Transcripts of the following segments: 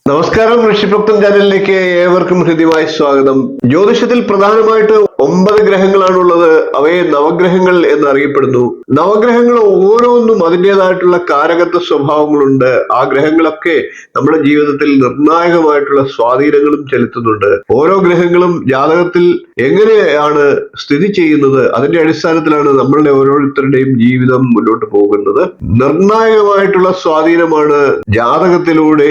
നമസ്കാരം, ഋഷിപ്രോക്തം ചാനലിലേക്ക് ഏവർക്കും ഹൃദ്യമായ സ്വാഗതം. ജ്യോതിഷത്തിൽ പ്രധാനമായിട്ട് 9 ഗ്രഹങ്ങളാണുള്ളത്. അവയെ നവഗ്രഹങ്ങൾ എന്നറിയപ്പെടുന്നു. നവഗ്രഹങ്ങൾ ഓരോന്നും അതിൻ്റെതായിട്ടുള്ള കാരകത്വ സ്വഭാവങ്ങളുണ്ട്. ആ ഗ്രഹങ്ങളൊക്കെ നമ്മുടെ ജീവിതത്തിൽ നിർണായകമായിട്ടുള്ള സ്വാധീനങ്ങളും ചെലുത്തുന്നുണ്ട്. ഓരോ ഗ്രഹങ്ങളും ജാതകത്തിൽ എങ്ങനെയാണ് സ്ഥിതി ചെയ്യുന്നത്, അതിന്റെ അടിസ്ഥാനത്തിലാണ് നമ്മളുടെ ഓരോരുത്തരുടെയും ജീവിതം മുന്നോട്ട് പോകുന്നത്. നിർണായകമായിട്ടുള്ള സ്വാധീനമാണ് ജാതകത്തിലൂടെ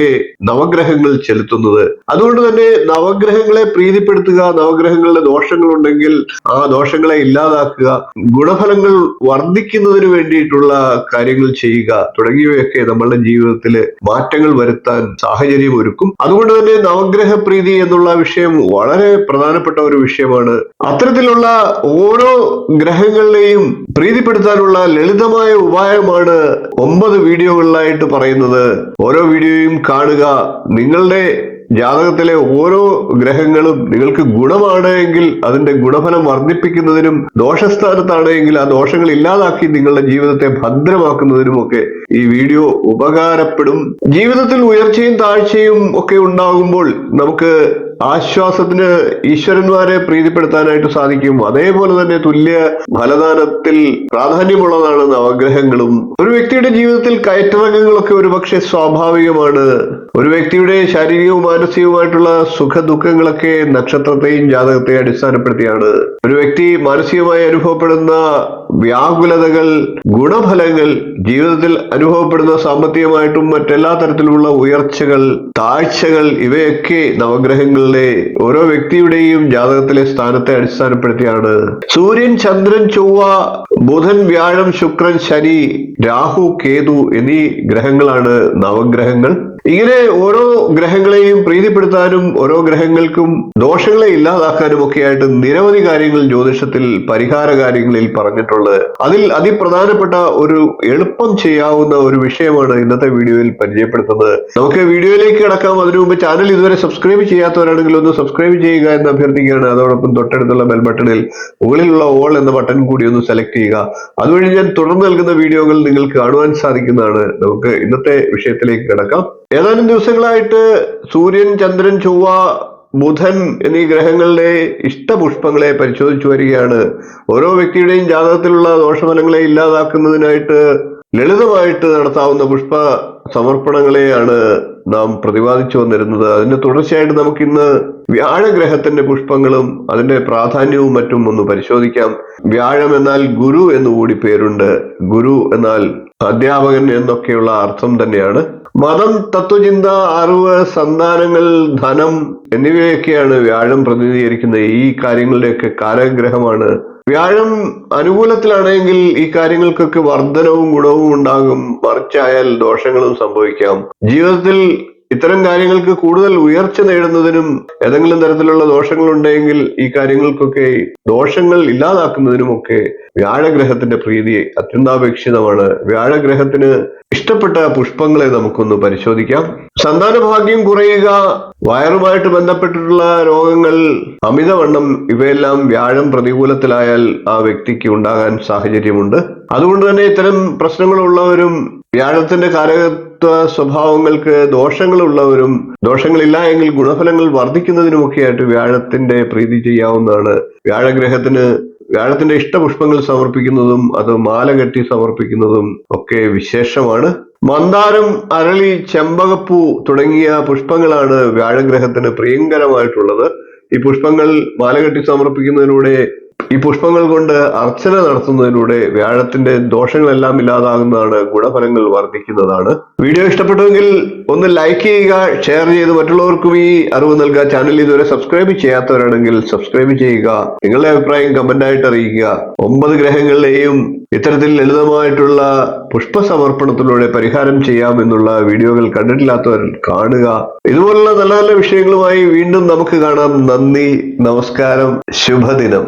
നവഗ്രഹങ്ങൾ ചെലുത്തുന്നത്. അതുകൊണ്ട് തന്നെ നവഗ്രഹങ്ങളെ പ്രീതിപ്പെടുത്തുക, നവഗ്രഹങ്ങളുടെ ദോഷങ്ങളുണ്ടെങ്കിൽ ആ ദോഷങ്ങളെ ഇല്ലാതാക്കുക, ഗുണഫലങ്ങൾ വർദ്ധിക്കുന്നതിന് വേണ്ടിയിട്ടുള്ള കാര്യങ്ങൾ ചെയ്യുക തുടങ്ങിയവയൊക്കെ നമ്മളുടെ ജീവിതത്തിൽ മാറ്റങ്ങൾ വരുത്താൻ സാഹചര്യം ഒരുക്കും. അതുകൊണ്ട് തന്നെ നവഗ്രഹ പ്രീതി എന്നുള്ള വിഷയം വളരെ പ്രധാനപ്പെട്ട ഒരു വിഷയമാണ്. അത്തരത്തിലുള്ള ഓരോ ഗ്രഹങ്ങളിലെയും പ്രീതിപ്പെടുത്താനുള്ള ലളിതമായ ഉപായമാണ് 9 വീഡിയോകളിലായിട്ട് പറയുന്നത്. ഓരോ വീഡിയോയും കാണുക. നിങ്ങളുടെ ജാതകത്തിലെ ഓരോ ഗ്രഹങ്ങളും നിങ്ങൾക്ക് ഗുണമാണ് എങ്കിൽ അതിന്റെ ഗുണഫലം വർദ്ധിപ്പിക്കുന്നതിനും, ദോഷസ്ഥാനത്താണ് എങ്കിൽ ആ ദോഷങ്ങൾ ഇല്ലാതാക്കി നിങ്ങളുടെ ജീവിതത്തെ ഭദ്രമാക്കുന്നതിനുമൊക്കെ ഈ വീഡിയോ ഉപകാരപ്പെടും. ജീവിതത്തിൽ ഉയർച്ചയും താഴ്ചയും ഒക്കെ ഉണ്ടാകുമ്പോൾ നമുക്ക് ആശ്വാസത്തിന് ഈശ്വരന്മാരെ പ്രീതിപ്പെടുത്താനായിട്ട് സാധിക്കും. അതേപോലെ തന്നെ തുല്യ ഫലദാനത്തിൽ പ്രാധാന്യമുള്ളതാണ് നവഗ്രഹങ്ങളും. ഒരു വ്യക്തിയുടെ ജീവിതത്തിൽ കയറ്റിറക്കങ്ങളൊക്കെ ഒരുപക്ഷെ സ്വാഭാവികമാണ്. ഒരു വ്യക്തിയുടെ ശാരീരികവും മാനസികവുമായിട്ടുള്ള സുഖ ദുഃഖങ്ങളൊക്കെ നക്ഷത്രത്തെയും ജാതകത്തെയും അടിസ്ഥാനപ്പെടുത്തിയാണ്. ഒരു വ്യക്തി മാനസികമായി അനുഭവപ്പെടുന്ന വ്യാകുലതകൾ, ഗുണഫലങ്ങൾ, ജീവിതത്തിൽ അനുഭവപ്പെടുന്ന സാമ്പത്തികമായിട്ടും മറ്റെല്ലാ തരത്തിലുള്ള ഉയർച്ചകൾ, താഴ്ചകൾ, ഇവയൊക്കെ നവഗ്രഹങ്ങളിലെ ഓരോ വ്യക്തിയുടെയും ജാതകത്തിലെ സ്ഥാനത്തെ അടിസ്ഥാനപ്പെടുത്തിയാണ്. സൂര്യൻ, ചന്ദ്രൻ, ചൊവ്വ, ബുധൻ, വ്യാഴം, ശുക്രൻ, ശനി, രാഹു, കേതു എന്നീ ഗ്രഹങ്ങളാണ് നവഗ്രഹങ്ങൾ. ഇങ്ങനെ ഓരോ ഗ്രഹങ്ങളെയും പ്രീതിപ്പെടുത്താനും ഓരോ ഗ്രഹങ്ങൾക്കും ദോഷങ്ങളെ ഇല്ലാതാക്കാനും ഒക്കെ ആയിട്ട് നിരവധി കാര്യങ്ങൾ ജ്യോതിഷത്തിൽ പരിഹാര കാര്യങ്ങളിൽ പറഞ്ഞിട്ടുള്ളത്. അതിൽ അതിപ്രധാനപ്പെട്ട ഒരു എളുപ്പം ചെയ്യാവുന്ന ഒരു വിഷയമാണ് ഇന്നത്തെ വീഡിയോയിൽ പരിചയപ്പെടുത്തുന്നത്. നമുക്ക് വീഡിയോയിലേക്ക് കിടക്കാം. അതിനു മുമ്പ് ചാനൽ ഇതുവരെ സബ്സ്ക്രൈബ് ചെയ്യാത്തവരാണെങ്കിൽ ഒന്ന് സബ്സ്ക്രൈബ് ചെയ്യുക എന്ന് അഭ്യർത്ഥിക്കുകയാണ്. അതോടൊപ്പം തൊട്ടടുത്തുള്ള ബെൽ ബട്ടണിൽ മുകളിലുള്ള ഓൾ എന്ന ബട്ടൺ കൂടി ഒന്ന് സെലക്ട് ചെയ്യുക. അതുവഴി ഞാൻ തുടർന്ന് നൽകുന്ന വീഡിയോകൾ നിങ്ങൾക്ക് കാണുവാൻ സാധിക്കുന്നതാണ്. നമുക്ക് ഇന്നത്തെ വിഷയത്തിലേക്ക് കിടക്കാം. ഏതാനും ദിവസങ്ങളായിട്ട് സൂര്യൻ, ചന്ദ്രൻ, ചൊവ്വ, ബുധൻ എന്നീ ഗ്രഹങ്ങളുടെ ഇഷ്ടപുഷ്പങ്ങളെ പരിശോധിച്ചു വരികയാണ്. ഓരോ വ്യക്തിയുടെയും ജാതകത്തിലുള്ള ദോഷഫലങ്ങളെ ഇല്ലാതാക്കുന്നതിനായിട്ട് ലളിതമായിട്ട് നടത്താവുന്ന പുഷ്പ സമർപ്പണങ്ങളെയാണ് നാം പ്രതിപാദിച്ചു വന്നിരുന്നത്. അതിന്റെ തുടർച്ചയായിട്ട് നമുക്കിന്ന് വ്യാഴഗ്രഹത്തിന്റെ പുഷ്പങ്ങളും അതിന്റെ പ്രാധാന്യവും മറ്റും ഒന്ന് പരിശോധിക്കാം. വ്യാഴം എന്നാൽ ഗുരു എന്നുകൂടി പേരുണ്ട്. ഗുരു എന്നാൽ അധ്യാപകൻ എന്നൊക്കെയുള്ള അർത്ഥം തന്നെയാണ്. മതം, തത്വചിന്ത, അറിവ്, സന്താനങ്ങൾ, ധനം എന്നിവയൊക്കെയാണ് വ്യാഴം പ്രതിനിധീകരിക്കുന്നത്. ഈ കാര്യങ്ങളുടെയൊക്കെ കാരഗ്രഹമാണ് വ്യാഴം. അനുകൂലത്തിലാണെങ്കിൽ ഈ കാര്യങ്ങൾക്കൊക്കെ വർധനവും ഗുണവും ഉണ്ടാകും. മറിച്ചായാൽ ദോഷങ്ങളും സംഭവിക്കാം. ജീവിതത്തിൽ ഇത്തരം കാര്യങ്ങൾക്ക് കൂടുതൽ ഉയർച്ച നേടുന്നതിനും ഏതെങ്കിലും തരത്തിലുള്ള ദോഷങ്ങൾ ഉണ്ടെങ്കിൽ ഈ കാര്യങ്ങൾക്കൊക്കെ ദോഷങ്ങൾ ഇല്ലാതാക്കുന്നതിനുമൊക്കെ വ്യാഴഗ്രഹത്തിന്റെ പ്രീതി അത്യന്താപേക്ഷിതമാണ്. വ്യാഴഗ്രഹത്തിന് ഇഷ്ടപ്പെട്ട പുഷ്പങ്ങളെ നമുക്കൊന്ന് പരിശോധിക്കാം. സന്താന ഭാഗ്യം കുറയുക, വയറുമായിട്ട് ബന്ധപ്പെട്ടിട്ടുള്ള രോഗങ്ങൾ, അമിതവണ്ണം, ഇവയെല്ലാം വ്യാഴം പ്രതികൂലത്തിലായാൽ ആ വ്യക്തിക്ക് ഉണ്ടാകാൻ സാഹചര്യമുണ്ട്. അതുകൊണ്ട് തന്നെ ഇത്തരം പ്രശ്നങ്ങളുള്ളവരും വ്യാഴത്തിന്റെ കാരകത്വ സ്വഭാവങ്ങൾക്ക് ദോഷങ്ങളുള്ളവരും ദോഷങ്ങളില്ല എങ്കിൽ ഗുണഫലങ്ങൾ വർദ്ധിക്കുന്നതിനുമൊക്കെയായിട്ട് വ്യാഴത്തിന്റെ പ്രീതി ചെയ്യാവുന്നതാണ്. വ്യാഴത്തിന്റെ ഇഷ്ടപുഷ്പങ്ങൾ സമർപ്പിക്കുന്നതും അത് മാല കെട്ടി സമർപ്പിക്കുന്നതും ഒക്കെ വിശേഷമാണ്. മന്ദാരം, അരളി, ചെമ്പകപ്പൂ തുടങ്ങിയ പുഷ്പങ്ങളാണ് വ്യാഴഗ്രഹത്തിന് പ്രിയങ്കരമായിട്ടുള്ളത്. ഈ പുഷ്പങ്ങൾ മാല കെട്ടി സമർപ്പിക്കുന്നതിലൂടെ, ഈ പുഷ്പങ്ങൾ കൊണ്ട് അർച്ചന നടത്തുന്നതിലൂടെ വ്യാഴത്തിന്റെ ദോഷങ്ങളെല്ലാം ഇല്ലാതാകുന്നതാണ്, ഗുണഫലങ്ങൾ വർദ്ധിക്കുന്നതാണ്. വീഡിയോ ഇഷ്ടപ്പെട്ടുവെങ്കിൽ ഒന്ന് ലൈക്ക് ചെയ്യുക, ഷെയർ ചെയ്ത് മറ്റുള്ളവർക്കും ഈ അറിവ് നൽകുക. ചാനൽ ഇതുവരെ സബ്സ്ക്രൈബ് ചെയ്യാത്തവരാണെങ്കിൽ സബ്സ്ക്രൈബ് ചെയ്യുക. നിങ്ങളുടെ അഭിപ്രായം കമന്റ് ആയിട്ട് അറിയിക്കുക. 9 ഗ്രഹങ്ങളിലെയും ഇത്തരത്തിൽ ലളിതമായിട്ടുള്ള പുഷ്പ സമർപ്പണത്തിലൂടെ പരിഹാരം ചെയ്യാമെന്നുള്ള വീഡിയോകൾ കണ്ടിട്ടില്ലാത്തവർ കാണുക. ഇതുപോലുള്ള നല്ല നല്ല വിഷയങ്ങളുമായി വീണ്ടും നമുക്ക് കാണാം. നന്ദി, നമസ്കാരം, ശുഭദിനം.